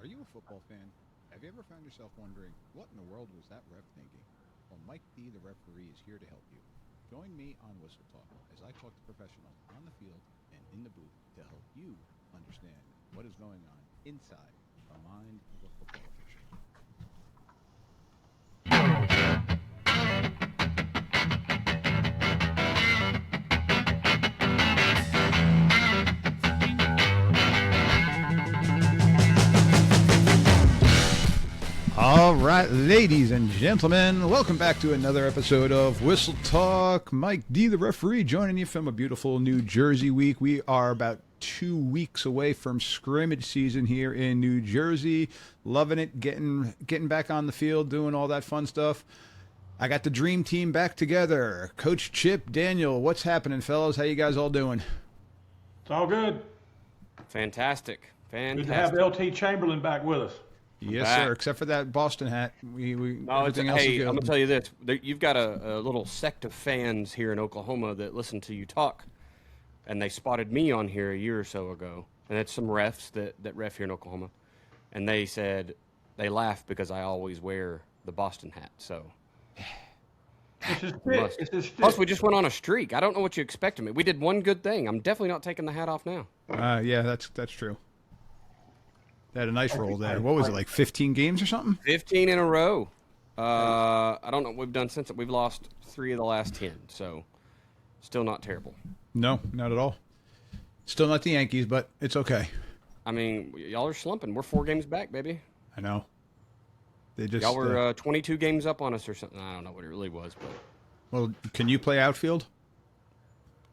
Are you a football fan? Have you ever found yourself wondering, what in the world was that ref thinking? Well, Mike D, the referee, is here to help you. Join me on Whistle Talk as I talk to professionals on the field and in the booth to help you understand what is going on inside the mind of a football official. All right, ladies and gentlemen, welcome back to another episode of Whistle Talk. Mike D, the referee, joining you from a beautiful New Jersey week. We are about 2 weeks away from scrimmage season here in New Jersey. Loving it, getting back on the field, doing all that fun stuff. I got the dream team back together. Coach Chip, Daniel, what's happening, fellas? How you guys all doing? It's all good. Fantastic. Good to have LT Chamberlain back with us. Yes, sir. Except for that Boston hat, everything else is good. I'm gonna tell you this: you've got a little sect of fans here in Oklahoma that listen to you talk, and they spotted me on here a year or so ago, and it's some refs that ref here in Oklahoma, and they said they laugh because I always wear the Boston hat. So, plus we just went on a streak. I don't know what you expect of me. We did one good thing. I'm definitely not taking the hat off now. Yeah, that's true. They had a nice roll there. What was it, like 15 games or something? 15 in a row. I don't know what we've done since it. We've lost 3 of the last 10, so still not terrible. No, not at all. Still not the Yankees, but it's okay. I mean, y'all are slumping. We're 4 games back, baby. I know. They just y'all were 22 games up on us or something. I don't know what it really was, but. Well, can you play outfield?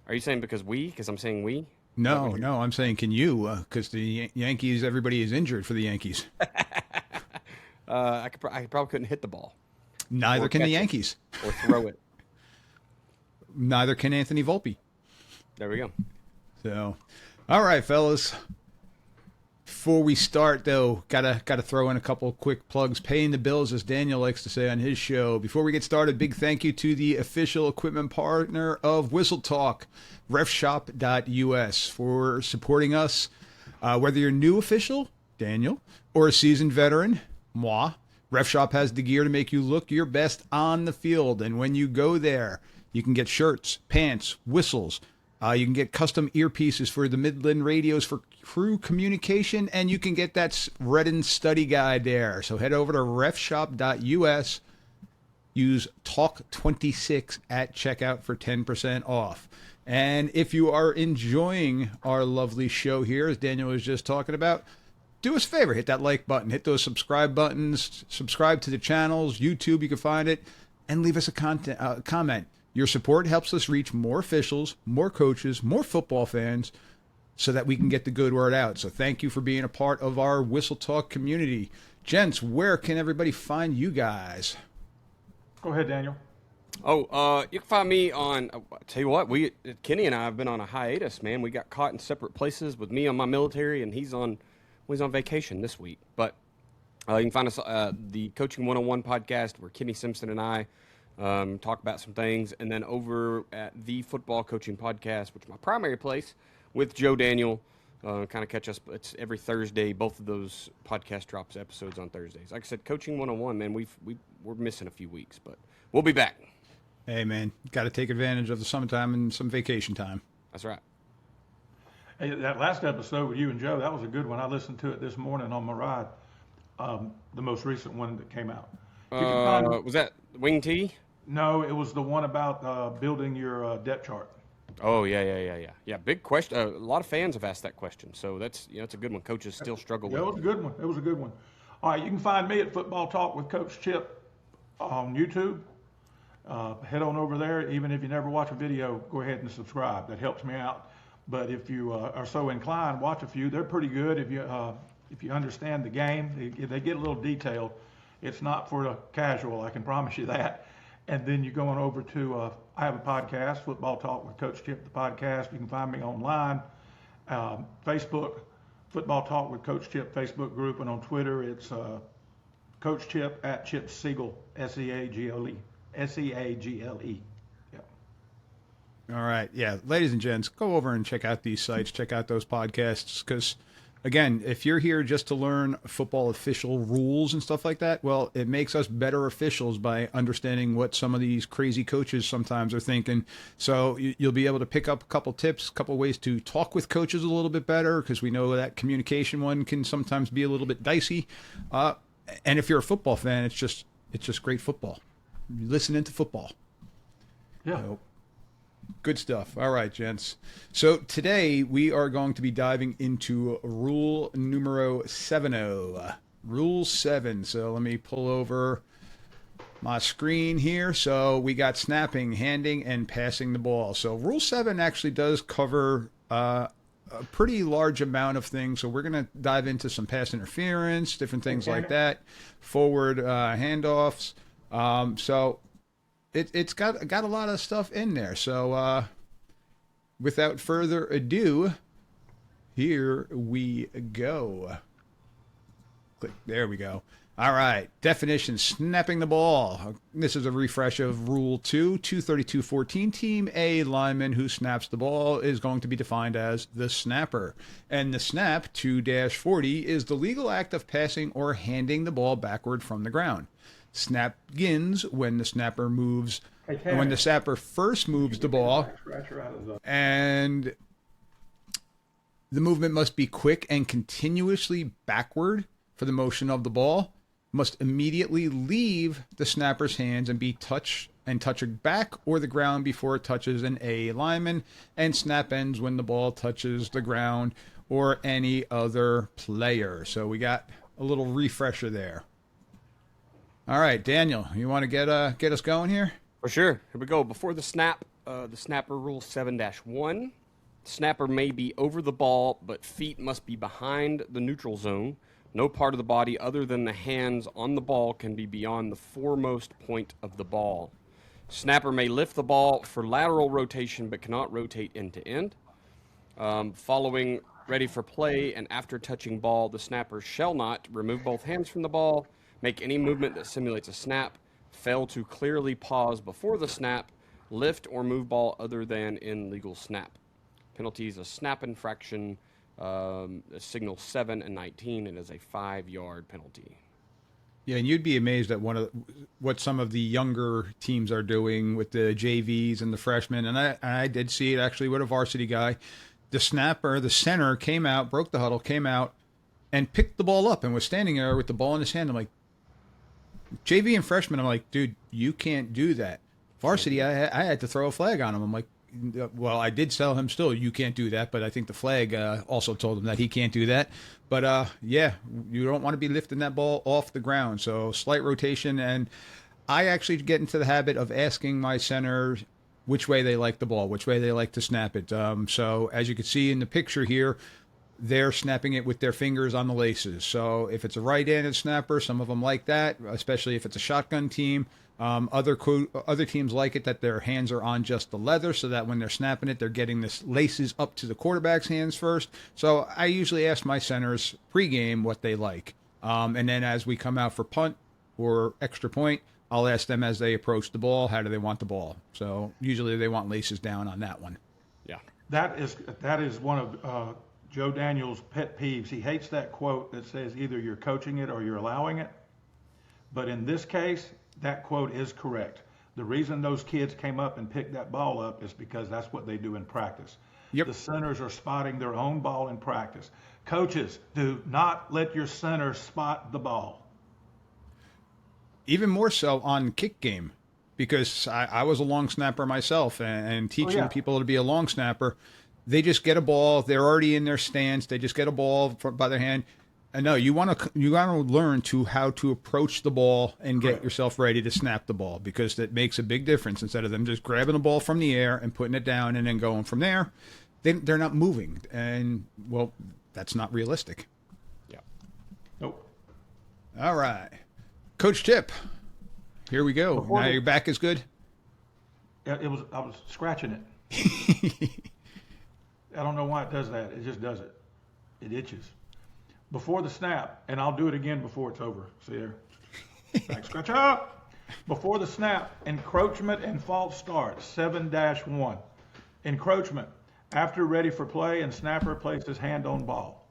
Are you saying because we? Because I'm saying we? No, I'm saying can you? Because the Yankees, everybody is injured for the Yankees. I probably couldn't hit the ball. Neither can the Yankees. Or throw it. Neither can Anthony Volpe. There we go. So, all right, fellas. Before we start, though, gotta throw in a couple quick plugs. Paying the bills, as Daniel likes to say on his show. Before we get started, big thank you to the official equipment partner of Whistle Talk, refshop.us, for supporting us. Whether you're a new official, Daniel, or a seasoned veteran, moi, RefShop has the gear to make you look your best on the field. And when you go there, you can get shirts, pants, whistles. You can get custom earpieces for the Midland radios for crew communication, and you can get that Redden study guide there. So head over to refshop.us, use TALK26 at checkout for 10% off. And if you are enjoying our lovely show here, as Daniel was just talking about, do us a favor, hit that like button, hit those subscribe buttons, subscribe to the channels, YouTube, you can find it, and leave us a comment. Your support helps us reach more officials, more coaches, more football fans, so that we can get the good word out. So thank you for being a part of our Whistle Talk community. Gents, where can everybody find you guys? Go ahead, Daniel. Oh, you can find me on, I'll tell you what, Kenny and I have been on a hiatus, man. We got caught in separate places with me on my military, and he's on vacation this week. But you can find us the Coaching 101 podcast, where Kenny Simpson and I talk about some things, and then over at the Football Coaching Podcast, which is my primary place, with Joe Daniel, kind of catch us. It's every Thursday. Both of those podcast drops episodes on Thursdays. Like I said, Coaching 101, man, we're missing a few weeks, but we'll be back. Hey, man, got to take advantage of the summertime and some vacation time. That's right. Hey, that last episode with you and Joe, that was a good one. I listened to it this morning on my ride, the most recent one that came out. Was that Wing T? No, it was the one about building your depth chart. Oh, yeah. Big question. A lot of fans have asked that question, so that's it's a good one. Coaches still struggle with it. It was a good one. All right, you can find me at Football Talk with Coach Chip on YouTube. Head on over there. Even if you never watch a video, go ahead and subscribe. That helps me out. But if you are so inclined, watch a few. They're pretty good if you understand the game. They get a little detailed. It's not for the casual, I can promise you that. And then you go on over to, I have a podcast, Football Talk with Coach Chip, the podcast. You can find me online, Facebook, Football Talk with Coach Chip Facebook group, and on Twitter it's Coach Chip at Chip Seagle, S-E-A-G-L-E. S-E-A-G-L-E. Yeah. All right. Yeah. Ladies and gents, go over and check out these sites, check out those podcasts, because again, if you're here just to learn football official rules and stuff like that, well, it makes us better officials by understanding what some of these crazy coaches sometimes are thinking. So you'll be able to pick up a couple tips, a couple ways to talk with coaches a little bit better, because we know that communication one can sometimes be a little bit dicey. And if you're a football fan, it's just great football. You're listening to football. Yeah. So, good stuff. All right, gents. So today we are going to be diving into rule numero 70. Rule 7. So let me pull over my screen here. So we got snapping, handing, and passing the ball. So rule 7 actually does cover a pretty large amount of things. So we're going to dive into some pass interference, different things like that, forward handoffs. So it's got a lot of stuff in there. So without further ado, here we go. Click. There we go. All right. Definition: snapping the ball. This is a refresh of Rule 2, 232.14. Team A lineman who snaps the ball is going to be defined as the snapper. And the snap, 2-40, is the legal act of passing or handing the ball backward from the ground. Snap begins when the snapper moves, when the snapper first moves the ball, and the movement must be quick and continuously backward for the motion of the ball, must immediately leave the snapper's hands and be touched back or the ground before it touches an A lineman, and snap ends when the ball touches the ground or any other player. So we got a little refresher there. All right, Daniel, you want to get us going here? For sure. Here we go. Before the snap, the snapper rule 7-1. Snapper may be over the ball, but feet must be behind the neutral zone. No part of the body other than the hands on the ball can be beyond the foremost point of the ball. Snapper may lift the ball for lateral rotation, but cannot rotate end to end. Following ready for play and after touching ball, the snapper shall not remove both hands from the ball, make any movement that simulates a snap, fail to clearly pause before the snap, lift or move ball other than in legal snap. Penalties: a snap infraction, signal 7 and 19, and is a 5-yard penalty. Yeah, and you'd be amazed at what some of the younger teams are doing with the JVs and the freshmen. And I did see it actually with a varsity guy. The snapper, the center, came out, broke the huddle, came out, and picked the ball up and was standing there with the ball in his hand. I'm like, JV and freshman, I'm like, dude, you can't do that. Varsity, I had to throw a flag on him. I'm like, well, I did tell him still, you can't do that, but I think the flag also told him that he can't do that. But, yeah, you don't want to be lifting that ball off the ground. So slight rotation, and I actually get into the habit of asking my center which way they like the ball, which way they like to snap it. So as you can see in the picture here, they're snapping it with their fingers on the laces. So if it's a right-handed snapper, some of them like that, especially if it's a shotgun team. Other teams like it that their hands are on just the leather, so that when they're snapping it, they're getting the laces up to the quarterback's hands first. So I usually ask my centers pregame what they like. And then as we come out for punt or extra point, I'll ask them as they approach the ball, how do they want the ball? So usually they want laces down on that one. Yeah. That is one of Joe Daniels' pet peeves. He hates that quote that says either you're coaching it or you're allowing it. But in this case, that quote is correct. The reason those kids came up and picked that ball up is because that's what they do in practice. Yep. The centers are spotting their own ball in practice. Coaches, do not let your center spot the ball. Even more so on kick game, because I was a long snapper myself, and teaching people to be a long snapper. They just get a ball. They're already in their stance. They just get a ball by their hand. And no, you want to learn how to approach the ball and get yourself ready to snap the ball, because that makes a big difference. Instead of them just grabbing the ball from the air and putting it down and then going from there, they're not moving. And, well, that's not realistic. Yeah. Nope. All right. Coach Chip, here we go. Now your back is good? I was scratching it. I don't know why it does that. It just does it. It itches. Before the snap, and I'll do it again before it's over. See there? Back scratch up. Before the snap, encroachment and false start, 7-1. Encroachment, after ready for play and snapper places hand on ball.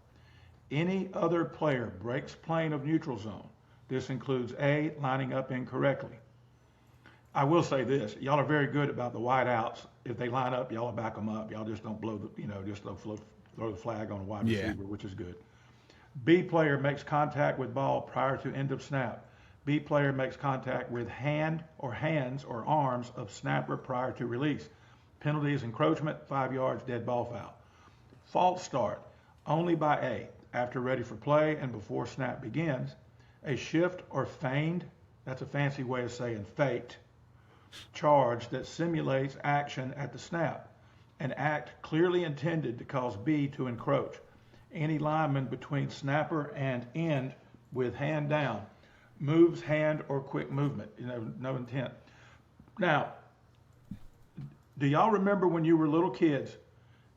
Any other player breaks plane of neutral zone. This includes A, lining up incorrectly. I will say this, y'all are very good about the wide outs. If they line up, y'all back them up. Y'all just don't blow the, just don't throw the flag on a wide receiver, which is good. B player makes contact with ball prior to end of snap. B player makes contact with hand or hands or arms of snapper prior to release. Penalty is encroachment, 5 yards, dead ball foul. False start, only by A, after ready for play and before snap begins. A shift or feigned, that's a fancy way of saying faked, charge that simulates action at the snap. An act clearly intended to cause B to encroach. Any lineman between snapper and end with hand down moves hand or quick movement, no intent. Now, do y'all remember when you were little kids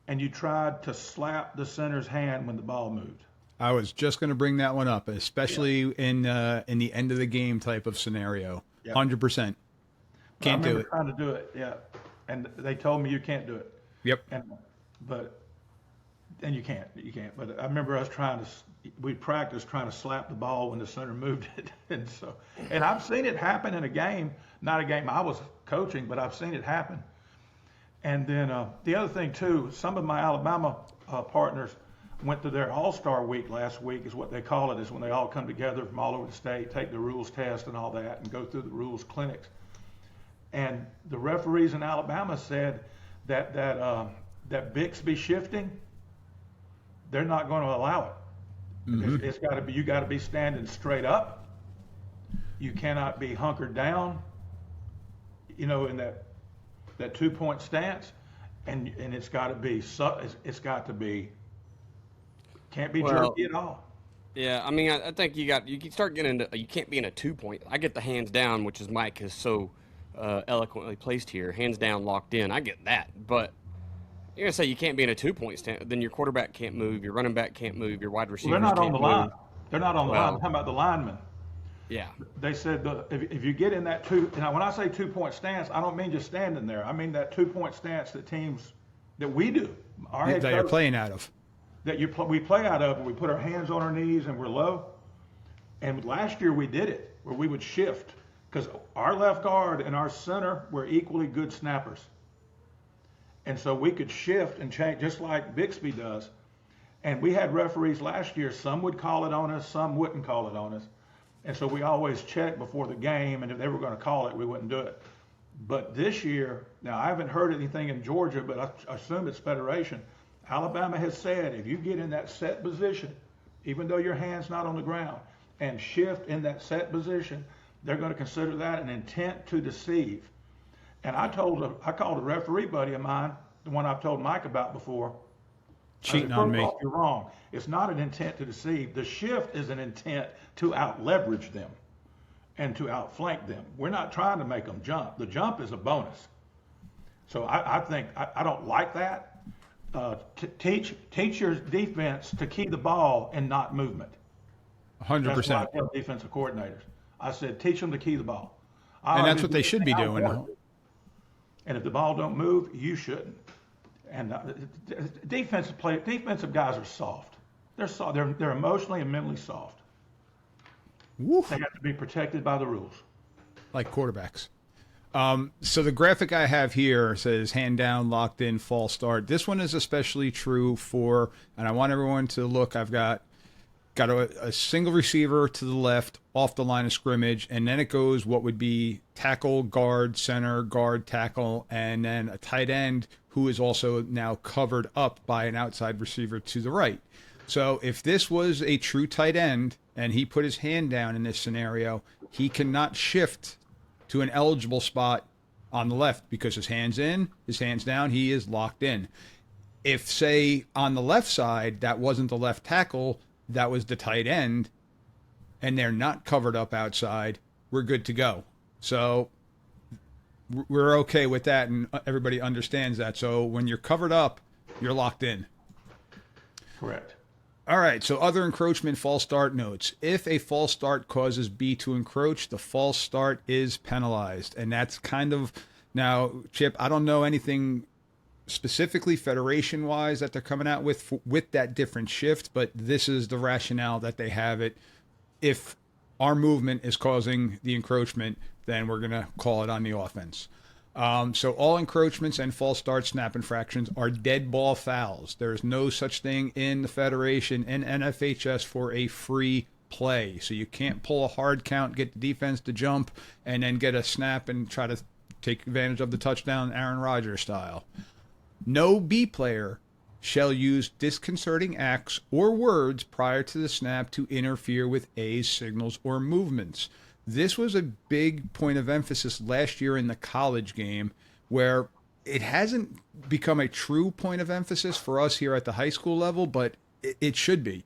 and you tried to slap the center's hand when the ball moved? I was just going to bring that one up, especially in the end of the game type of scenario. 100%. Can't do it. Trying to do it, yeah. And they told me you can't do it. Yep. And you can't. But I remember us we practiced trying to slap the ball when the center moved it. And I've seen it happen in a game, not a game I was coaching, but I've seen it happen. And then the other thing too, some of my Alabama partners went to their All-Star week last week, is what they call it, is when they all come together from all over the state, take the rules test and all that, and go through the rules clinics. And the referees in Alabama said that Bixby shifting, they're not going to allow it. Mm-hmm. It's got to be, you got to be standing straight up. You cannot be hunkered down, in that 2-point stance, and it's got to be can't be jerky at all. Yeah, I mean, I think you can start getting into, you can't be in a 2-point. I get the hands down, which is Mike has so eloquently placed here, hands down, locked in. I get that, but you're gonna say you can't be in a 2-point stand. Then your quarterback can't move, your running back can't move, your wide receivers can't move. They're not on the line. Move. They're not on the line. I'm talking about the linemen. Yeah. They said if you get in that now when I say 2-point stance, I don't mean just standing there. I mean that 2-point stance that teams that we do. That you're playing out of. We play out of, we put our hands on our knees and we're low. And last year we did it, where we would shift, because our left guard and our center were equally good snappers. And so we could shift and change, just like Bixby does. And we had referees last year, some would call it on us, some wouldn't call it on us. And so we always checked before the game, and if they were going to call it, we wouldn't do it. But this year, now I haven't heard anything in Georgia, but I assume it's Federation. Alabama has said if you get in that set position, even though your hand's not on the ground, and shift in that set position, they're going to consider that an intent to deceive. And I called a referee buddy of mine, the one I've told Mike about before. Cheating on me. You're wrong. It's not an intent to deceive. The shift is an intent to out-leverage them and to outflank them. We're not trying to make them jump. The jump is a bonus. So I think I don't like that. Teach your defense to key the ball and not movement. 100%. That's what I tell defensive coordinators. I said, teach them to key the ball. And that's what they should be doing. And if the ball don't move, you shouldn't. And defensive guys are soft. They're soft. They're emotionally and mentally soft. Woof. They have to be protected by the rules. Like quarterbacks. So the graphic I have here says hand down, locked in, false start. This one is especially true for, and I want everyone to look, I've got a single receiver to the left off the line of scrimmage, and then it goes what would be tackle, guard, center, guard, tackle, and then a tight end who is also now covered up by an outside receiver to the right. So if this was a true tight end and he put his hand down in this scenario, he cannot shift to an eligible spot on the left because his hand's in, his hand's down, he is locked in. If, say, on the left side, that wasn't the left tackle, that was the tight end, and they're not covered up outside, we're good to go. So we're okay with that, and everybody understands that. So when you're covered up, you're locked in. Correct. All right, so other encroachment false start notes. If a false start causes B to encroach, the false start is penalized. And that's kind of, now, Chip, I don't know anything specifically federation wise that they're coming out with that different shift, but this is the rationale that they have it. If our movement is causing the encroachment, then we're going to call it on the offense. So all encroachments and false start snap infractions are dead ball fouls. There's no such thing in the Federation and NFHS for a free play. So you can't pull a hard count, get the defense to jump, and then get a snap and try to take advantage of the touchdown Aaron Rodgers style. No B player shall use disconcerting acts or words prior to the snap to interfere with A's signals or movements. This was a big point of emphasis last year in the college game, where it hasn't become a true point of emphasis for us here at the high school level, but it should be.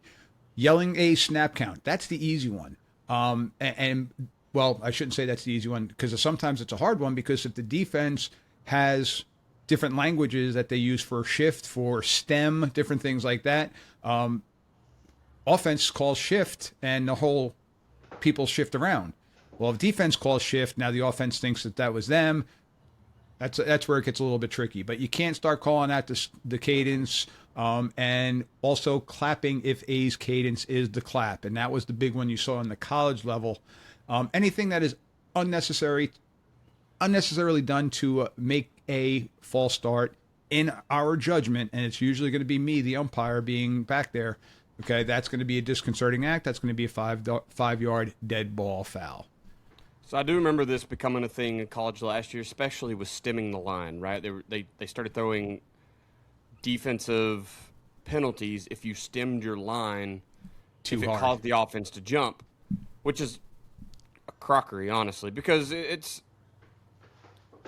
Yelling a snap count, that's the easy one. Well, I shouldn't say that's the easy one, because sometimes it's a hard one, because if the defense has different languages that they use for shift, for stem, different things like that, offense calls shift and the whole people shift around. Well, if defense calls shift, now the offense thinks that was them. That's where it gets a little bit tricky. But you can't start calling out the cadence, and also clapping if A's cadence is the clap. And that was the big one you saw in the college level. Anything that is unnecessarily done to make a false start, in our judgment, and it's usually going to be me, the umpire, being back there, okay, that's going to be a disconcerting act. That's going to be a 5-yard dead ball foul. So I do remember this becoming a thing in college last year, especially with stemming the line, right? They started throwing defensive penalties if you stemmed your line Too if it hard. caused the offense to jump, which is a crockery, honestly, because it's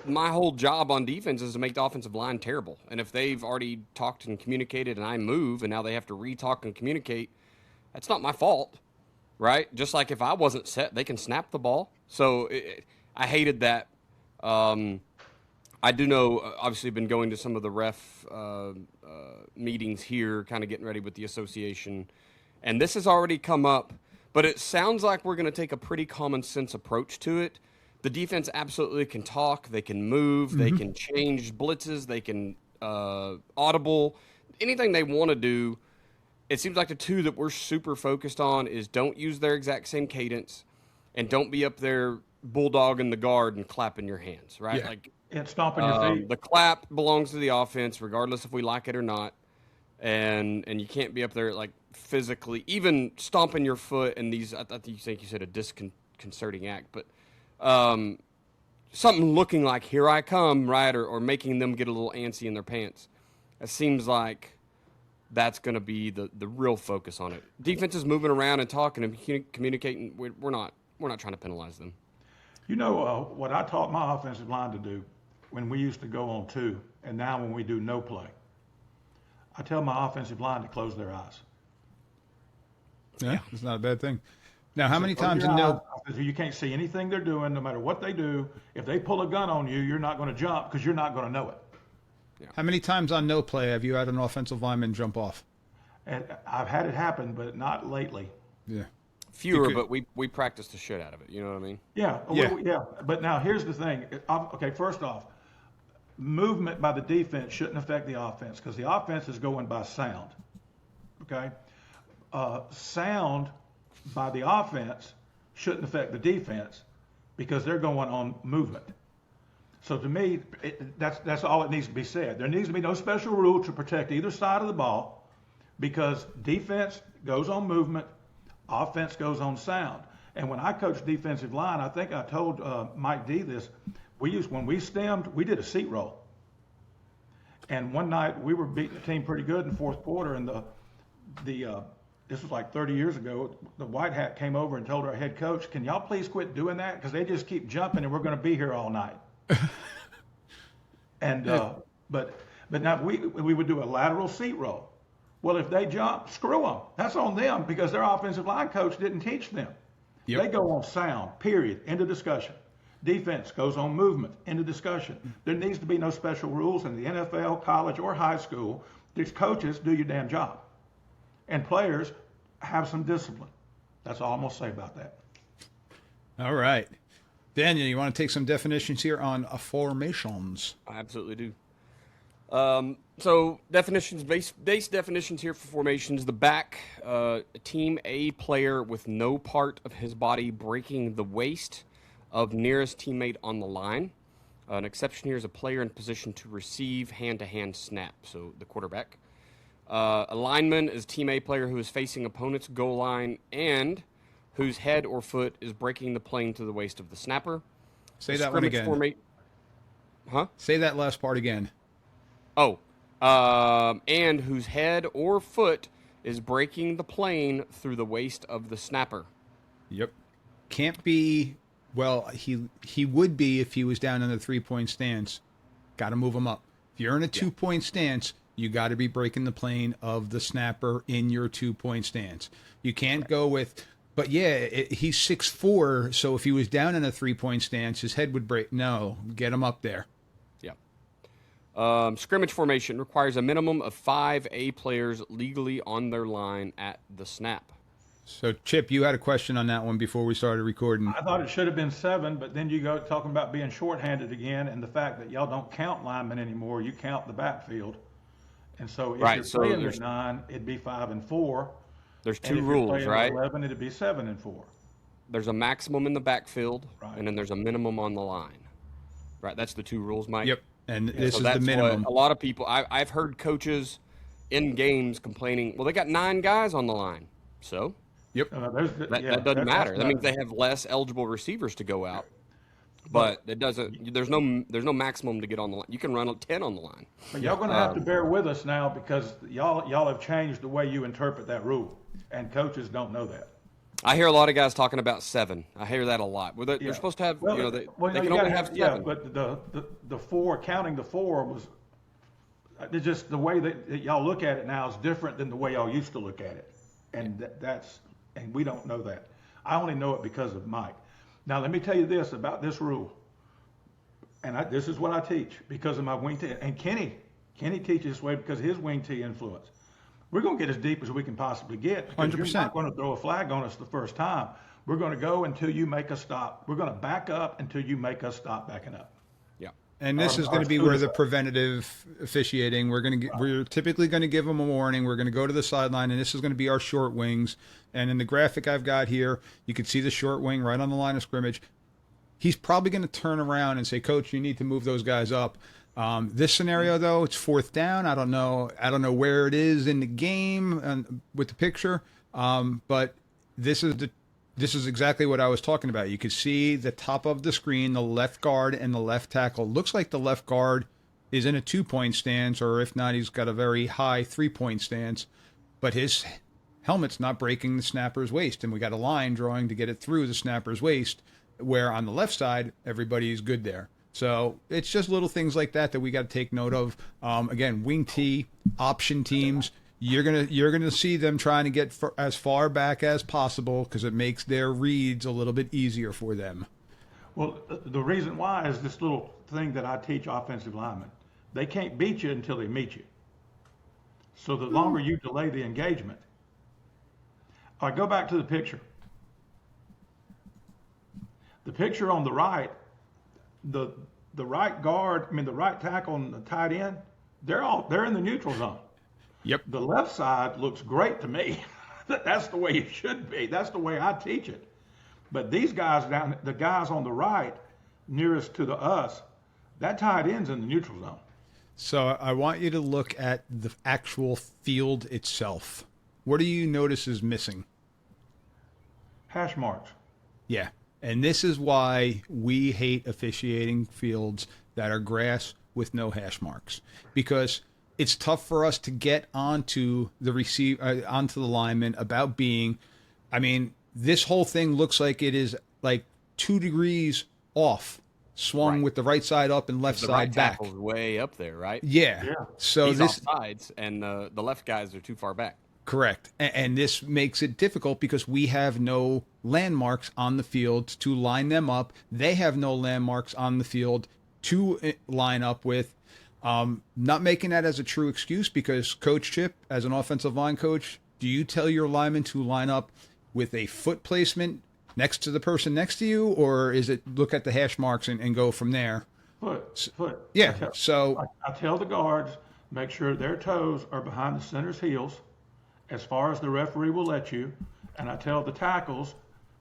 my whole job on defense is to make the offensive line terrible. And if they've already talked and communicated and I move and now they have to re-talk and communicate, that's not my fault, right? Just like if I wasn't set, they can snap the ball. So I hated that. I do know, obviously, been going to some of the ref meetings here, kind of getting ready with the association. And this has already come up, but it sounds like we're going to take a pretty common sense approach to it. The defense absolutely can talk, they can move, they can change blitzes, they can audible, anything they want to do. It seems like the two that we're super focused on is don't use their exact same cadence and don't be up there bulldogging the guard and clapping your hands, right? Yeah. Like And stomping your feet. the clap belongs to the offense, regardless if we like it or not. And you can't be up there like physically, even stomping your foot and these. I think you said a disconcerting act, but something looking like "here I come," right, or making them get a little antsy in their pants. It seems like that's going to be the real focus on it. Defense is moving around and talking and communicating. We're not trying to penalize them. You know what I taught my offensive line to do when we used to go on 2, and now when we do no play, I tell my offensive line to close their eyes. Yeah, it's not a bad thing. Now, how many Close times your in no? eyes, because you can't see anything they're doing, no matter what they do. If they pull a gun on you, you're not going to jump because you're not going to know it. How many times on no play have you had an offensive lineman jump off? And I've had it happen, but not lately. Yeah. Fewer, but we practice the shit out of it. You know what I mean? Yeah, Yeah. yeah. But now here's the thing. Okay, first off, movement by the defense shouldn't affect the offense because the offense is going by sound. Okay, sound by the offense shouldn't affect the defense because they're going on movement. So to me, that's all it needs to be said. There needs to be no special rule to protect either side of the ball because defense goes on movement, offense goes on sound. And when I coached defensive line, I think I told Mike D this. When we stemmed, we did a seat roll. And one night we were beating the team pretty good in the fourth quarter, and this was like 30 years ago. The white hat came over and told our head coach, "Can y'all please quit doing that? Because they just keep jumping, and we're going to be here all night." And but now we would do a lateral seat roll. Well, if they jump, screw them. That's on them because their offensive line coach didn't teach them. Yep. They go on sound. Period. End of discussion. Defense goes on movement. End of discussion. There needs to be no special rules in the NFL, college, or high school. These coaches do your damn job, and players have some discipline. That's all I'm gonna say about that. All right. Daniel, you want to take some definitions here on formations? I absolutely do. So definitions, base definitions here for formations. The back, team A player with no part of his body breaking the waist of nearest teammate on the line. An exception here is a player in position to receive hand-to-hand snap, so the quarterback. A lineman is team A player who is facing opponent's goal line and whose head or foot is breaking the plane to the waist of the snapper. Say that one again. Say that last part again. Oh, and whose head or foot is breaking the plane through the waist of the snapper. Yep. Can't be, well, he would be if he was down in the 3-point stance. Got to move him up. If you're in a 2-point stance, you got to be breaking the plane of the snapper in your 2-point stance. You can't go with, but yeah, he's 6'4", so if he was down in a 3-point stance, his head would break. No, get him up there. Scrimmage formation requires a minimum of 5 A players legally on their line at the snap. So, Chip, you had a question on that one before we started recording. I thought it should have been 7, but then you go talking about being shorthanded again and the fact that y'all don't count linemen anymore. You count the backfield. And so if you're playing at 9, it'd be 5 and 4. There's 2 rules, right? 11, it'd be 7 and 4. There's a maximum in the backfield, and then there's a minimum on the line. Right, that's the 2 rules, Mike? Yep. And this is the minimum. A lot of people, I've heard coaches in games complaining, well, they got 9 guys on the line. So, yep, that doesn't matter. That means they have less eligible receivers to go out. But it doesn't. There's no maximum to get on the line. You can run 10 on the line. But y'all going to have to bear with us now because y'all have changed the way you interpret that rule, and coaches don't know that. I hear a lot of guys talking about 7. I hear that a lot. Well, they're supposed to have, they can only have 7. Yeah, but the 4, counting the 4 was it's just the way that y'all look at it now is different than the way y'all used to look at it, and and we don't know that. I only know it because of Mike. Now let me tell you this about this rule, and this is what I teach because of my wing T, and Kenny teaches this way because of his wing T influence. We're going to get as deep as we can possibly get. 100%. You're not going to throw a flag on us the first time. We're going to go until you make us stop. We're going to back up until you make us stop backing up. Yeah. And this is going to be where the preventative officiating, we're typically going to give them a warning. We're going to go to the sideline, and this is going to be our short wings. And in the graphic I've got here, you can see the short wing right on the line of scrimmage. He's probably going to turn around and say, Coach, you need to move those guys up. This scenario, though, it's 4th down. I don't know where it is in the game with the picture, but this is exactly what I was talking about. You could see the top of the screen, the left guard and the left tackle. Looks like the left guard is in a 2-point stance, or if not, he's got a very high 3-point stance, but his helmet's not breaking the snapper's waist, and we got a line drawing to get it through the snapper's waist, where on the left side, everybody's good there. So it's just little things like that we got to take note of. Again, wing T, option teams, you're gonna see them trying to get as far back as possible because it makes their reads a little bit easier for them. Well, the reason why is this little thing that I teach offensive linemen. They can't beat you until they meet you. So the longer you delay the engagement. All right, go back to the picture. The picture on the right, the right guard, the right tackle and the tight end, they're in the neutral zone. Yep. The left side looks great to me. That's the way it should be. That's the way I teach it. But these guys the guys on the right, nearest to us, that tight end's in the neutral zone. So I want you to look at the actual field itself. What do you notice is missing? Hash marks. Yeah. And this is why we hate officiating fields that are grass with no hash marks, because it's tough for us to get onto the lineman about being. This whole thing looks like it is like 2 degrees off, swung with the right side up and left side back. The right tackle's way up there, right? Yeah. So he's off sides, and the left guys are too far back. Correct. And this makes it difficult because we have no landmarks on the field to line them up. They have no landmarks on the field to line up with. Not making that as a true excuse, because Coach Chip, as an offensive line coach, do you tell your linemen to line up with a foot placement next to the person next to you, or is it look at the hash marks and go from there? Foot. Yeah. So I tell the guards, make sure their toes are behind the center's heels as far as the referee will let you. And I tell the tackles,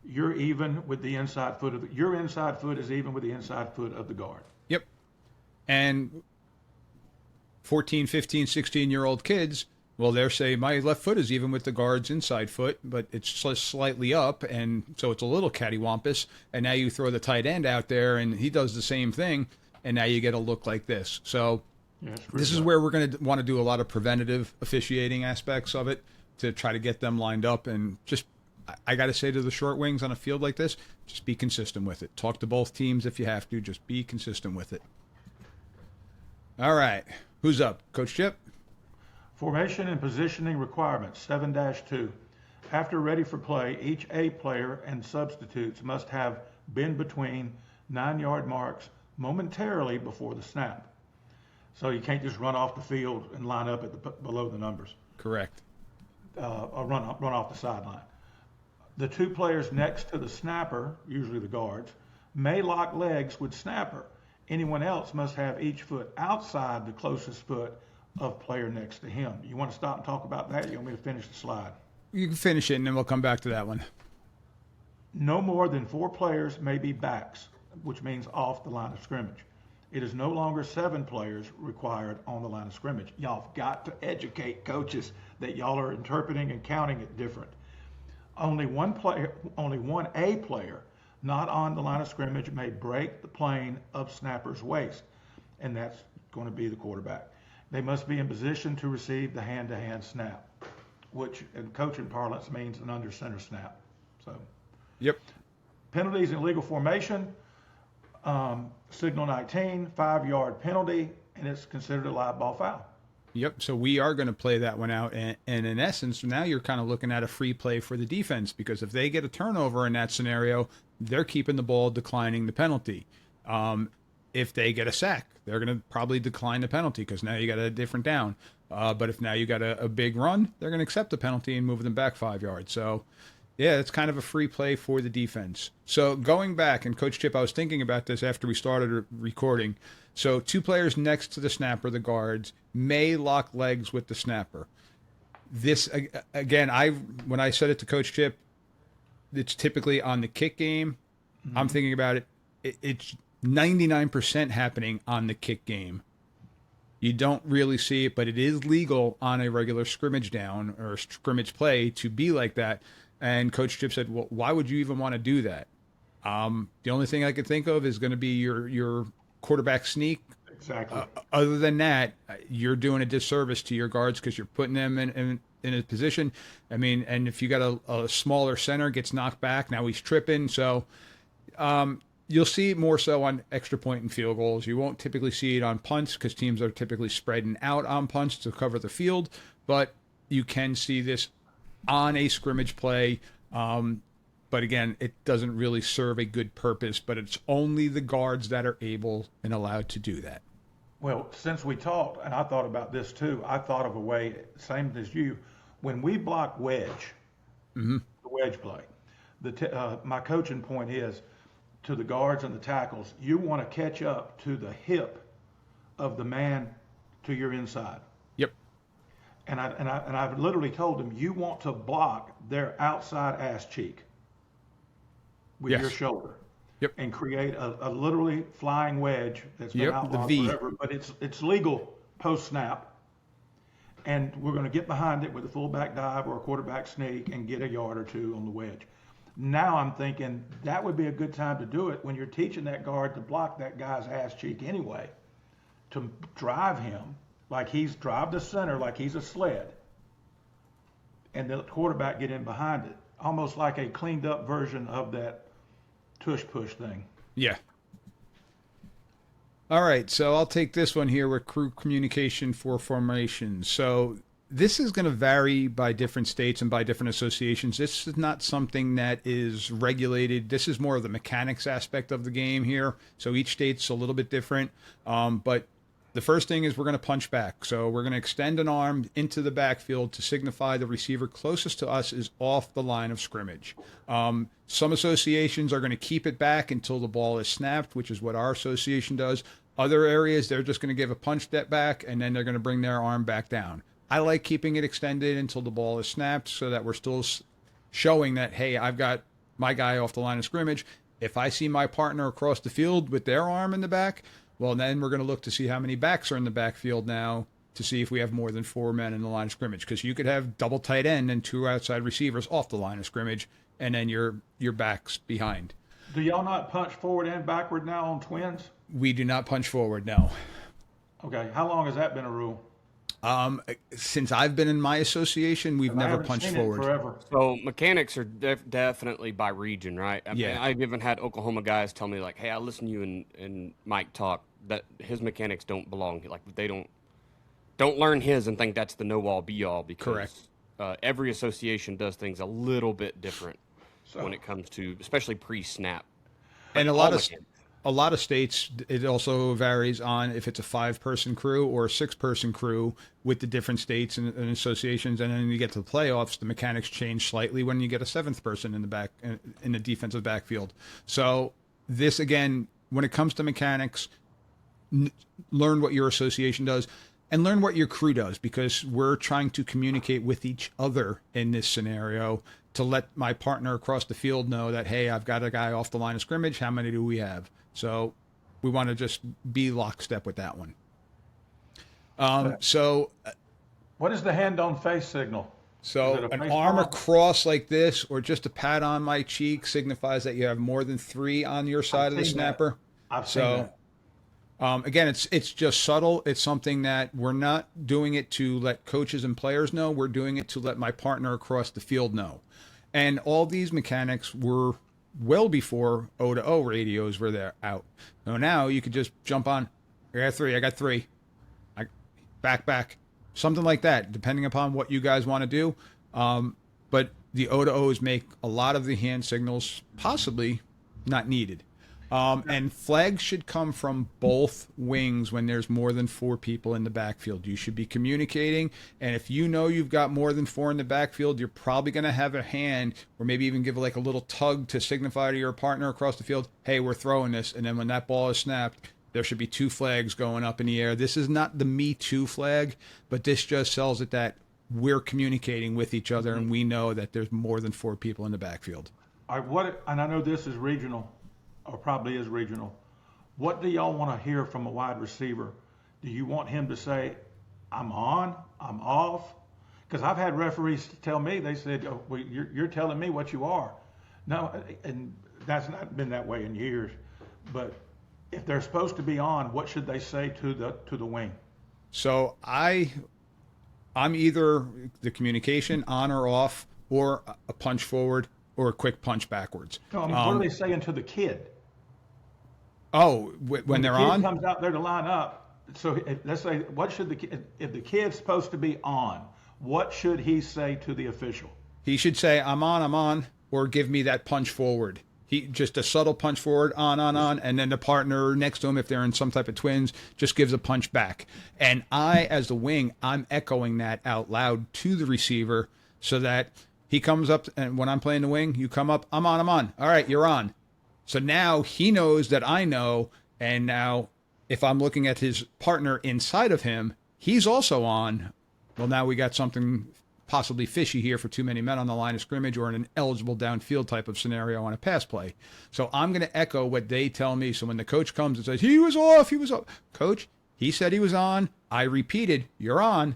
you're even with the inside foot your inside foot is even with the inside foot of the guard. yep. And 14, 15, 16-year-old kids, well, they're saying my left foot is even with the guard's inside foot, but it's slightly up, and so it's a little cattywampus. And now you throw the tight end out there, and he does the same thing, and now you get a look like this. So this is where we're going to want to do a lot of preventative officiating aspects of it to try to get them lined up. And just, I got to say to the short wings on a field like this, just be consistent with it. Talk to both teams if you have to. Just be consistent with it. All right. Who's up? Coach Chip? Formation and positioning requirements, 7-2. After ready for play, each A player and substitutes must have been between 9-yard marks momentarily before the snap. So you can't just run off the field and line up at below the numbers. Correct. Or run off the sideline. The two players next to the snapper, usually the guards, may lock legs with snapper. Anyone else must have each foot outside the closest foot of player next to him. You want to stop and talk about that? You want me to finish the slide? You can finish it, and then we'll come back to that one. No more than 4 players may be backs, which means off the line of scrimmage. It is no longer 7 players required on the line of scrimmage. Y'all have got to educate coaches that y'all are interpreting and counting it different. Only one A player not on the line of scrimmage may break the plane of snapper's waist, and that's going to be the quarterback. They must be in position to receive the hand-to-hand snap, which in coaching parlance means an under center snap. So, Yep. penalties in legal formation, signal 19, 5-yard penalty, and it's considered a live ball foul. Yep. So we are going to play that one out. And in essence, now you're kind of looking at a free play for the defense, because if they get a turnover in that scenario, they're keeping the ball, declining the penalty. If they get a sack, they're going to probably decline the penalty because now you got a different down. But if now you got a big run, they're going to accept the penalty and move them back 5 yards. So, yeah, it's kind of a free play for the defense. So going back, and Coach Chip, I was thinking about this after we started recording. So 2 players next to the snapper, the guards, may lock legs with the snapper. This, again, when I said it to Coach Chip, it's typically on the kick game. Mm-hmm. I'm thinking about it. It's 99% happening on the kick game. You don't really see it, but it is legal on a regular scrimmage down or scrimmage play to be like that. And Coach Chip said, well, why would you even want to do that? The only thing I could think of is going to be your quarterback sneak. Exactly. Other than that, you're doing a disservice to your guards because you're putting them in a position. I mean, and if you got a smaller center gets knocked back, now he's tripping. So you'll see it more so on extra point and field goals. You won't typically see it on punts because teams are typically spreading out on punts to cover the field. But you can see this on a scrimmage play. But again, it doesn't really serve a good purpose, but it's only the guards that are able and allowed to do that. Well, since we talked, and I thought about this too, I thought of a way, same as you, when we block wedge, the wedge play, my coaching point is to the guards and the tackles, you want to catch up to the hip of the man to your inside. Yep. And I've literally told them, you want to block their outside ass cheek with your shoulder. Yep. And create a literally flying wedge that's been outlawed forever, but it's legal post snap. And we're going to get behind it with a fullback dive or a quarterback sneak and get a yard or 2 on the wedge. Now I'm thinking that would be a good time to do it when you're teaching that guard to block that guy's ass cheek anyway, to drive him like drive the center like he's a sled, and the quarterback get in behind it, almost like a cleaned up version of that tush push thing. Yeah. All right, so I'll take this one here with crew communication for formation. So this is going to vary by different states and by different associations. This is not something that is regulated. This is more of the mechanics aspect of the game here. So each state's a little bit different. But the first thing is we're going to punch back. So we're going to extend an arm into the backfield to signify the receiver closest to us is off the line of scrimmage. Some associations are going to keep it back until the ball is snapped, which is what our association does. Other areas, they're just going to give a punch step back, and then they're going to bring their arm back down. I like keeping it extended until the ball is snapped so that we're still showing that, hey, I've got my guy off the line of scrimmage. If I see my partner across the field with their arm in the back, well, then we're going to look to see how many backs are in the backfield now to see if we have more than 4 men in the line of scrimmage. Because you could have double tight end and 2 outside receivers off the line of scrimmage, and then your back's behind. Do y'all not punch forward and backward now on twins? We do not punch forward, no. Okay. How long has that been a rule? Since I've been in my association, we've I never haven't punched seen forward. it forever. So mechanics are definitely by region, right? I mean, Yeah. I've even had Oklahoma guys tell me like, "Hey, I listen to you and Mike talk that his mechanics don't belong. Like they don't learn his and think that's the know all be all because Correct. Every association does things a little bit different So- when it comes to especially pre-snap. And a All lot of mechanics. a lot of states, it also varies on if it's a 5-person crew or a 6-person crew with the different states and associations. And then you get to the playoffs, the mechanics change slightly when you get a 7th person in the back in the defensive backfield. So this again, when it comes to mechanics, learn what your association does and learn what your crew does, because we're trying to communicate with each other in this scenario to let my partner across the field know that, hey, I've got a guy off the line of scrimmage. How many do we have? So we want to just be lockstep with that one. So What is the hand on face signal? Is it a an face arm palm? across like this or just a pat on my cheek signifies that you have more than 3 on your side of the seen that. snapper. I've seen So that. again, it's just subtle. It's something that we're not doing it to let coaches and players know. We're doing it to let my partner across the field know. And all these mechanics were well before O to O radios were there out. So now you could just jump on. I got 3. I got 3. Back. Something like that, depending upon what you guys want to do. But the O to O's make a lot of the hand signals possibly not needed. And flags should come from both wings when there's more than 4 people in the backfield. You should be communicating, and if you know you've got more than 4 in the backfield, you're probably going to have a hand, or maybe even give like a little tug to signify to your partner across the field, hey, we're throwing this. And then when that ball is snapped, there should be 2 flags going up in the air. This is not the Me Too flag, but this just tells it that we're communicating with each other, and we know that there's more than 4 people in the backfield. All right, and I know this is regional, or probably is regional. What do y'all want to hear from a wide receiver? Do you want him to say, I'm on, I'm off? Because I've had referees tell me, they said, oh, well, you're telling me what you are. No, and that's not been that way in years. But if they're supposed to be on, what should they say to the wing? So I'm either the communication on or off, or a punch forward, or a quick punch backwards. No, I mean, what are they saying to the kid? Oh, when they're the kid on? comes out there to line up. So let's say, what should if the kid's supposed to be on, what should he say to the official? He should say, I'm on, or give me that punch forward. Just a subtle punch forward, on, and then the partner next to him, if they're in some type of twins, just gives a punch back. And I, as the wing, I'm echoing that out loud to the receiver so that he comes up, and when I'm playing the wing, you come up, I'm on. All right, you're on. So now he knows that I know, and now if I'm looking at his partner inside of him, he's also on. Well, now we got something possibly fishy here for too many men on the line of scrimmage or in an eligible downfield type of scenario on a pass play. So I'm going to echo what they tell me. So when the coach comes and says, he was off. Coach, he said he was on. I repeated, you're on.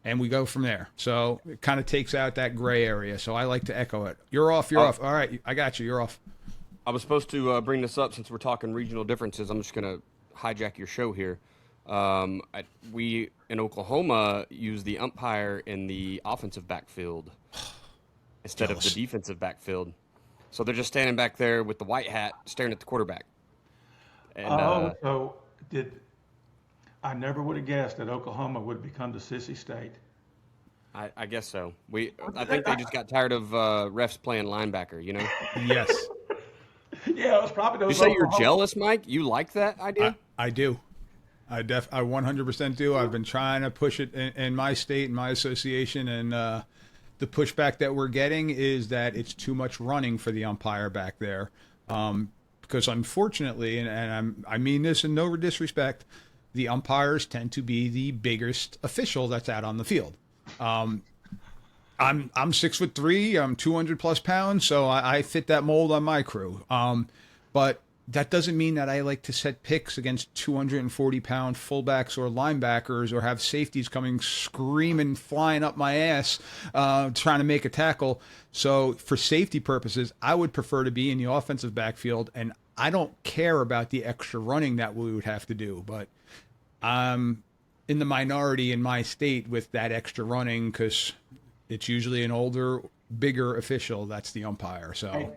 And we go from there. So it kind of takes out that gray area. So I like to echo it. You're off. All right, I got you. You're off. I was supposed to bring this up since we're talking regional differences. I'm just going to hijack your show here. We in Oklahoma use the umpire in the offensive backfield instead of the defensive backfield. So they're just standing back there with the white hat staring at the quarterback. And, I never would have guessed that Oklahoma would become the sissy state. I guess so. I think they just got tired of refs playing linebacker, you know? Yes. Yeah, it was probably those. You say Oklahoma. you're jealous, Mike? You like that idea? I do. I 100% do. I've been trying to push it in my state, in my association, and the pushback that we're getting is that it's too much running for the umpire back there. because unfortunately, I mean this in no disrespect, the umpires tend to be the biggest official that's out on the field. I'm 6'3", I'm 200 plus pounds, so I fit that mold on my crew. But that doesn't mean that I like to set picks against 240-pound fullbacks or linebackers, or have safeties coming screaming, flying up my ass, trying to make a tackle. So for safety purposes, I would prefer to be in the offensive backfield, and I don't care about the extra running that we would have to do. But I'm in the minority in my state with that extra running, because it's usually an older, bigger official that's the umpire. So. Hey,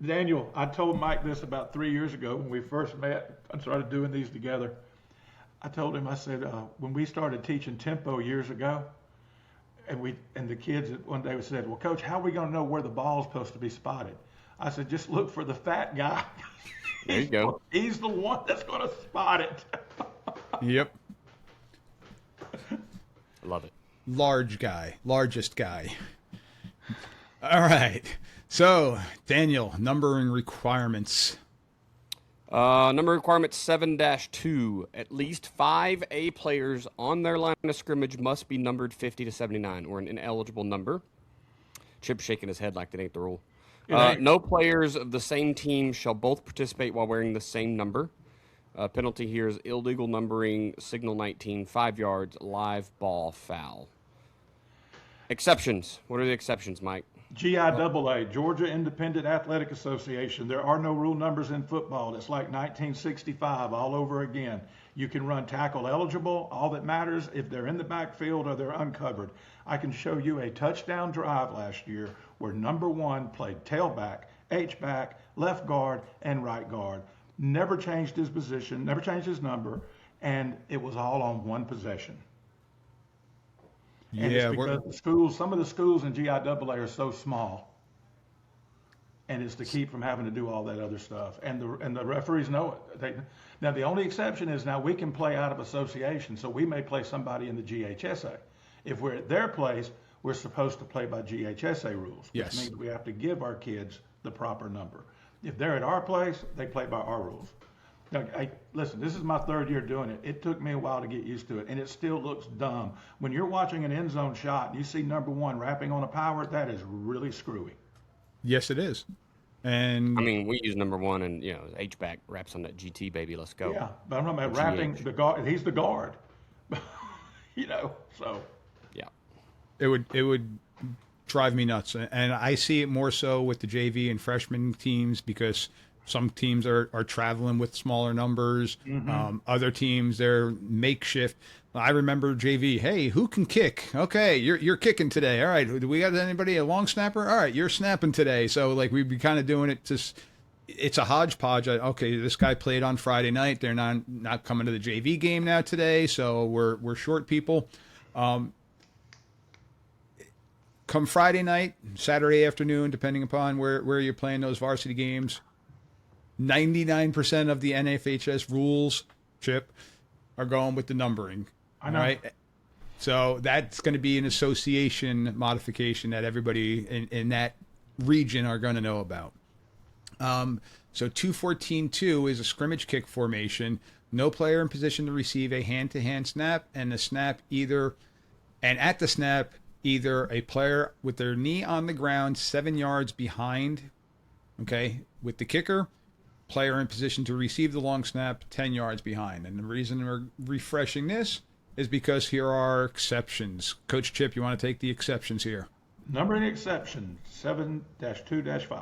Daniel, I told Mike this about 3 years ago when we first met and started doing these together. I told him, I said, when we started teaching tempo years ago, and the kids one day said, well, Coach, how are we going to know where the ball's supposed to be spotted? I said, just look for the fat guy. There you go. He's the one that's going to spot it. Yep. Love it. Largest guy. All right. So, Daniel, numbering requirements. Number requirement 7-2. At least 5 A players on their line of scrimmage must be numbered 50 to 79, or an ineligible number. Chip's shaking his head like that ain't the rule. No players of the same team shall both participate while wearing the same number. Penalty here is illegal numbering, signal 19, 5 yards, live ball, foul. Exceptions. What are the exceptions, Mike? GIAA, Georgia Independent Athletic Association. There are no rule numbers in football. It's like 1965 all over again. You can run tackle eligible. All that matters if they're in the backfield or they're uncovered. I can show you a touchdown drive last year where number 1 played tailback, H-back, left guard, and right guard. Never changed his position, never changed his number, and it was all on one possession. And it's because some of the schools in GIAA are so small, and it's to keep from having to do all that other stuff. And the referees know it. Now the only exception is now we can play out of association, so we may play somebody in the GHSA. If we're at their place, we're supposed to play by GHSA rules, which means we have to give our kids the proper number. If they're at our place, they play by our rules. Now, listen, this is my 3rd year doing it. It took me a while to get used to it, and it still looks dumb. When you're watching an end zone shot and you see number 1 rapping on a power, that is really screwy. Yes, it is. And I mean, we use number 1, and H-back raps on that GT baby. Let's go. Yeah, but I'm talking about rapping the guard. He's the guard. So. Yeah. It would drive me nuts, and I see it more so with the JV and freshman teams, because some teams are traveling with smaller numbers. Mm-hmm. Other teams, they're makeshift. I remember JV, hey, who can kick? Okay, you're kicking today. All right, do we got anybody, a long snapper? All right, you're snapping today. So, like, we'd be kind of doing it just, it's a hodgepodge. Okay, this guy played on Friday night. They're not coming to the JV game now today, so we're short people. Come Friday night, Saturday afternoon, depending upon where you're playing those varsity games, 99% of the NFHS rules, Chip, are going with the numbering. I know. Right? So that's going to be an association modification that everybody in that region are going to know about. So 2-14-2 is a scrimmage kick formation. No player in position to receive a hand-to-hand snap, and at the snap, either a player with their knee on the ground 7 yards behind, okay, with the kicker, player in position to receive the long snap 10 yards behind. And the reason we're refreshing this is because here are exceptions. Coach Chip, you want to take the exceptions here? Numbering exception 7-2-5.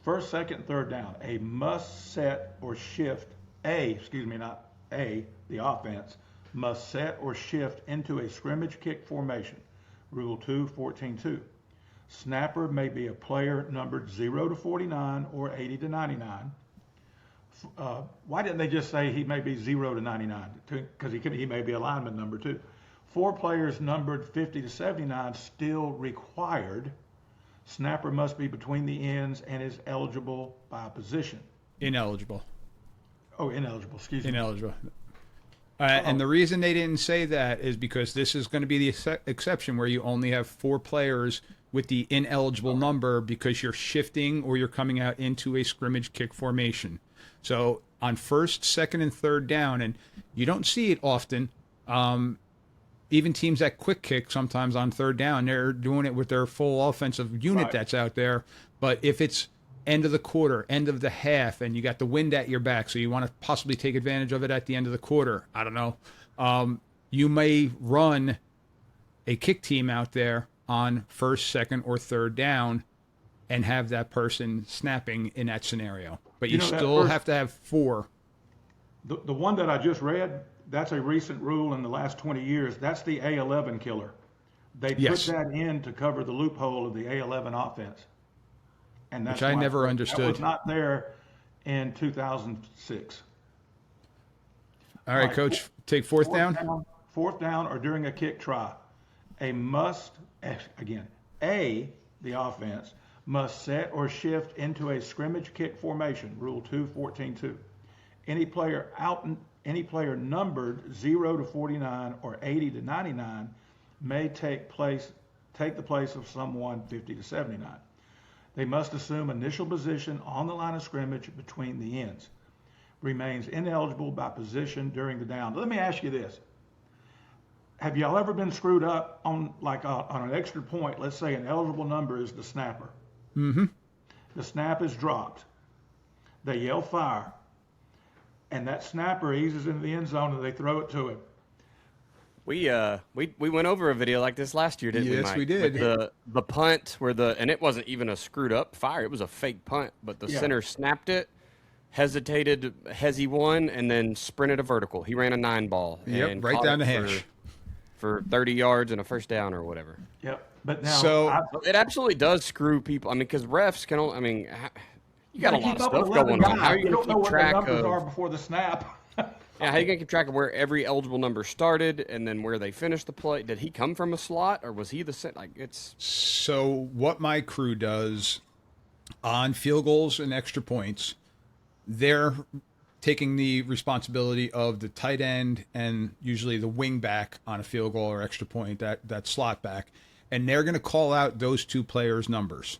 First, second, third down. A must set or shift. The offense must set or shift into a scrimmage kick formation. Rule 2-14-2. Snapper may be a player numbered 0 to 49 or 80 to 99. Why didn't they just say he may be 0 to 99? Because he may be a lineman number 2. 4 players numbered 50 to 79 still required. Snapper must be between the ends and is eligible by position. Ineligible. Oh, ineligible. Excuse me. Ineligible. And the reason they didn't say that is because this is going to be the exception where you only have 4 players with the ineligible number because you're shifting or you're coming out into a scrimmage kick formation. So on first, second, and third down, and you don't see it often, even teams that quick kick sometimes on third down, they're doing it with their full offensive unit that's out there. But if it's end of the quarter, end of the half, and you got the wind at your back, so you want to possibly take advantage of it at the end of the quarter, I don't know, you may run a kick team out there on first, second, or third down and have that person snapping in that scenario. But you still have to have 4. The one that I just read, that's a recent rule in the last 20 years. That's the A11 killer. They put that in to cover the loophole of the A11 offense. And that's which I never understood. That was not there in 2006. All right, Coach, take fourth down. Fourth down or during a kick try. The offense must set or shift into a scrimmage kick formation, Rule 2:14-2. Any player numbered 0 to 49 or 80 to 99 may take the place of someone 50 to 79. They must assume initial position on the line of scrimmage between the ends. Remains ineligible by position during the down. Let me ask you this. Have y'all ever been screwed up on an extra point? Let's say an eligible number is the snapper. Mm-hmm. The snap is dropped. They yell fire. And that snapper eases into the end zone and they throw it to him. We went over a video like this last year, didn't we, Mike? Yes, we did. With the punt and it wasn't even a screwed up fire. It was a fake punt, but the center snapped it, hesitated, Hezi won, and then sprinted a vertical. He ran a 9 ball. Yep, and right down the hash. For 30 yards and a first down or whatever. Yep. But now it absolutely does screw people. I mean, because refs can only, you got a lot of stuff going on. How are you going to keep track of? Numbers are before the snap. Yeah, how are you going to keep track of where every eligible number started and then where they finished the play? Did he come from a slot or was he the set? So what my crew does on field goals and extra points, they're taking the responsibility of the tight end and usually the wing back on a field goal or extra point, that slot back, and they're going to call out those 2 players' numbers.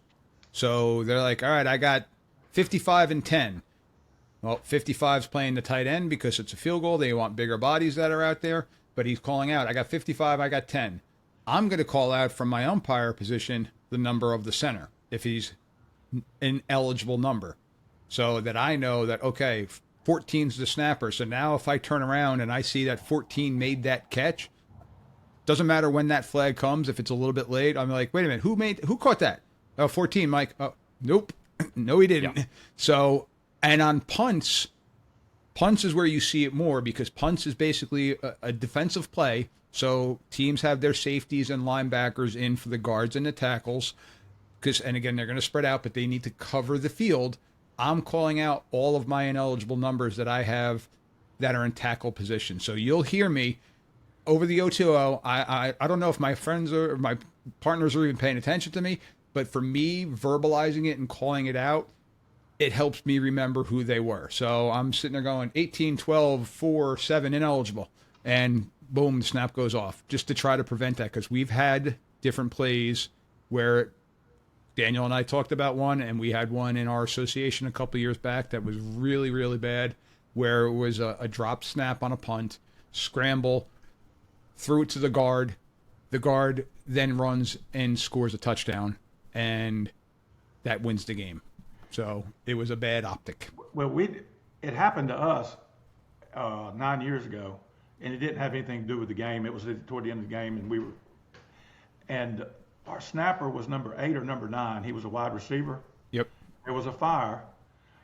So they're like, all right, I got 55 and 10. Well, 55's playing the tight end because it's a field goal. They want bigger bodies that are out there, but he's calling out, I got 55, I got 10. I'm going to call out from my umpire position the number of the center if he's an eligible number, so that I know that, okay, 14's the snapper. So now if I turn around and I see that 14 made that catch, doesn't matter when that flag comes, if it's a little bit late, I'm like, wait a minute, who caught that? Oh, 14, Mike. Oh, nope. No, he didn't. Yeah. So, and on punts is where you see it more because punts is basically a defensive play. So teams have their safeties and linebackers in for the guards and the tackles. And again, they're going to spread out, but they need to cover the field. I'm calling out all of my ineligible numbers that I have that are in tackle position. So you'll hear me over the O2O. I don't know if my friends or my partners are even paying attention to me, but for me, verbalizing it and calling it out, it helps me remember who they were. So I'm sitting there going 18, 12, 4, 7, ineligible. And boom, the snap goes off just to try to prevent that because we've had different plays where Daniel and I talked about one, and we had one in our association a couple of years back that was really, really bad, where it was a drop snap on a punt, scramble, threw it to the guard. The guard then runs and scores a touchdown, and that wins the game. So it was a bad optic. Well, it happened to us 9 years ago, and it didn't have anything to do with the game. It was toward the end of the game, and our snapper was number 8 or number 9. He was a wide receiver. Yep. There was a fire,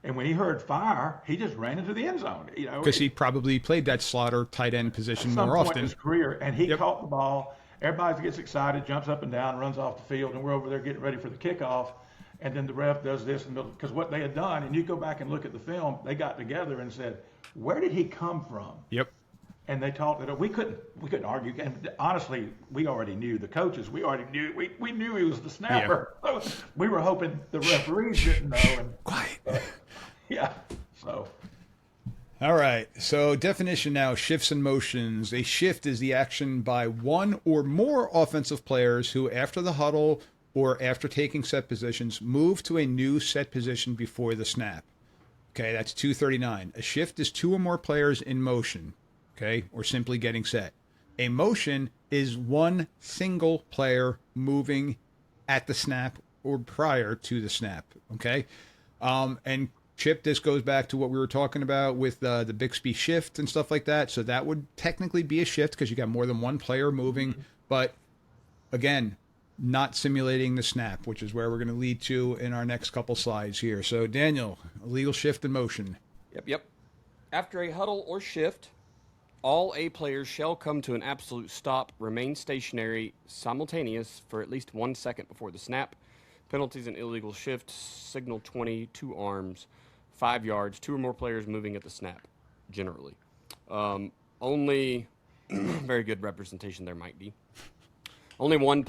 and when he heard fire, he just ran into the end zone. Because he probably played that slot or tight end position more often often in his career, and he caught the ball. Everybody gets excited, jumps up and down, runs off the field, and we're over there getting ready for the kickoff. And then the ref does this, because what they had done, and you go back and look at the film, they got together and said, "Where did he come from?" Yep. And they talked it up. We couldn't argue. And honestly, we already knew the coaches. We already knew. We knew he was the snapper. Yeah. So we were hoping the referees didn't know. And quiet. Yeah. So. All right. So definition now, shifts and motions. A shift is the action by one or more offensive players who, after the huddle or after taking set positions, move to a new set position before the snap. Okay, that's 239. A shift is two or more players in motion, okay, or simply getting set. A motion is one single player moving at the snap or prior to the snap, okay? And Chip, this goes back to what we were talking about with the Bixby shift and stuff like that. So that would technically be a shift because you got more than one player moving. But again, not simulating the snap, which is where we're going to lead to in our next couple slides here. So, Daniel, illegal shift in motion. Yep. After a huddle or shift, all A players shall come to an absolute stop, remain stationary, simultaneous for at least 1 second before the snap. Penalties and illegal shift, signal 20, 2 arms, 5 yards, 2 or more players moving at the snap, generally. Only very good representation there might be. Only one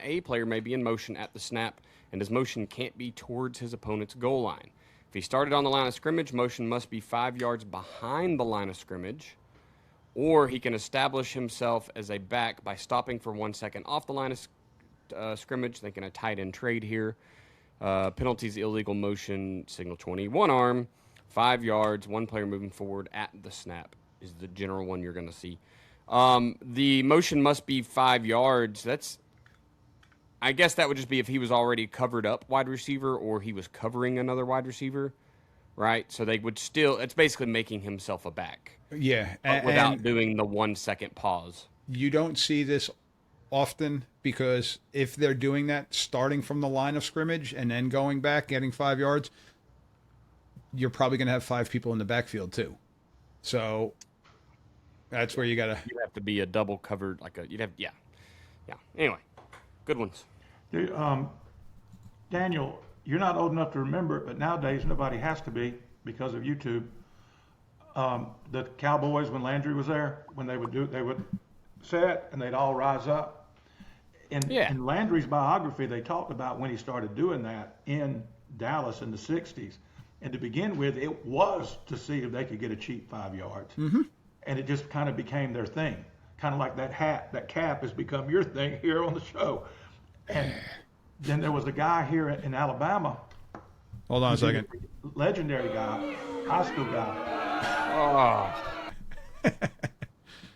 A player may be in motion at the snap, and his motion can't be towards his opponent's goal line. If he started on the line of scrimmage, motion must be 5 yards behind the line of scrimmage, or he can establish himself as a back by stopping for 1 second off the line of scrimmage, thinking a tight end trade here. Penalties, illegal motion, signal 20, 1 arm, 5 yards, 1 player moving forward at the snap is the general one you're going to see. The motion must be 5 yards. I guess that would just be if he was already covered up wide receiver or he was covering another wide receiver, right? So they would still, it's basically making himself a back. Yeah. Without doing the 1 second pause. You don't see this often because if they're doing that, starting from the line of scrimmage and then going back, getting 5 yards, you're probably going to have 5 people in the backfield too. So that's where you have to be a double covered, yeah. Anyway, good ones. Dude, Daniel, you're not old enough to remember it, but nowadays nobody has to be because of YouTube. The Cowboys, when Landry was there, when they would set and they'd all rise up. In Landry's biography, they talked about when he started doing that in Dallas in the 60s. And to begin with, it was to see if they could get a cheap 5 yards. Mm-hmm. And it just kind of became their thing. Kind of like that cap has become your thing here on the show. And then there was a guy here in Alabama. Hold on a second. Legendary guy, high school guy. Oh.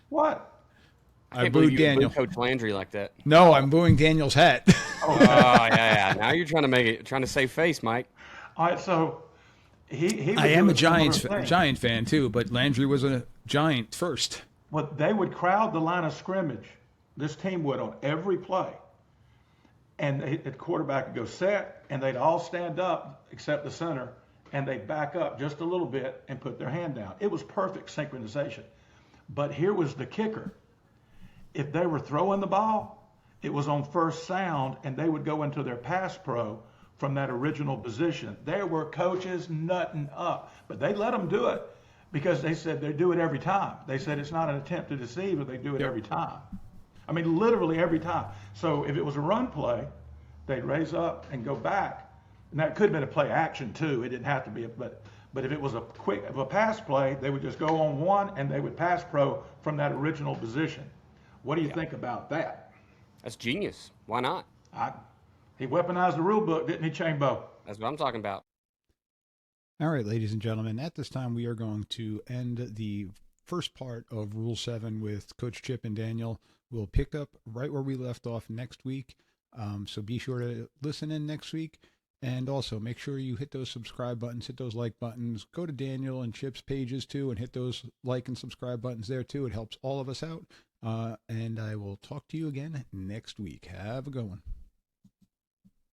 What? I booed Daniel. Coach Landry like that. No, I'm booing Daniel's hat. Oh, yeah. Now you're trying to save face, Mike. All right, so he I am a Giant fan too, but Landry was a Giant first. Well, they would crowd the line of scrimmage. This team would on every play. And the quarterback would go set, and they'd all stand up except the center, and they'd back up just a little bit and put their hand down. It was perfect synchronization. But here was the kicker. If they were throwing the ball, it was on first sound, and they would go into their pass pro from that original position. There were coaches nutting up, but they let them do it because they said they do it every time. They said it's not an attempt to deceive, but they do it every time. I mean, literally every time. So if it was a run play, they'd raise up and go back. And that could have been a play action too. It didn't have to be, but if it was a pass play, they would just go on one and they would pass pro from that original position. What do you think about that? That's genius. Why not? He weaponized the rule book, didn't he, Chambo? That's what I'm talking about. All right, ladies and gentlemen, at this time we are going to end the first part of Rule 7 with Coach Chip and Daniel. We'll pick up right where we left off next week. So be sure to listen in next week. And also make sure you hit those subscribe buttons, hit those like buttons. Go to Daniel and Chip's pages too and hit those like and subscribe buttons there too. It helps all of us out. And I will talk to you again next week. Have a good one.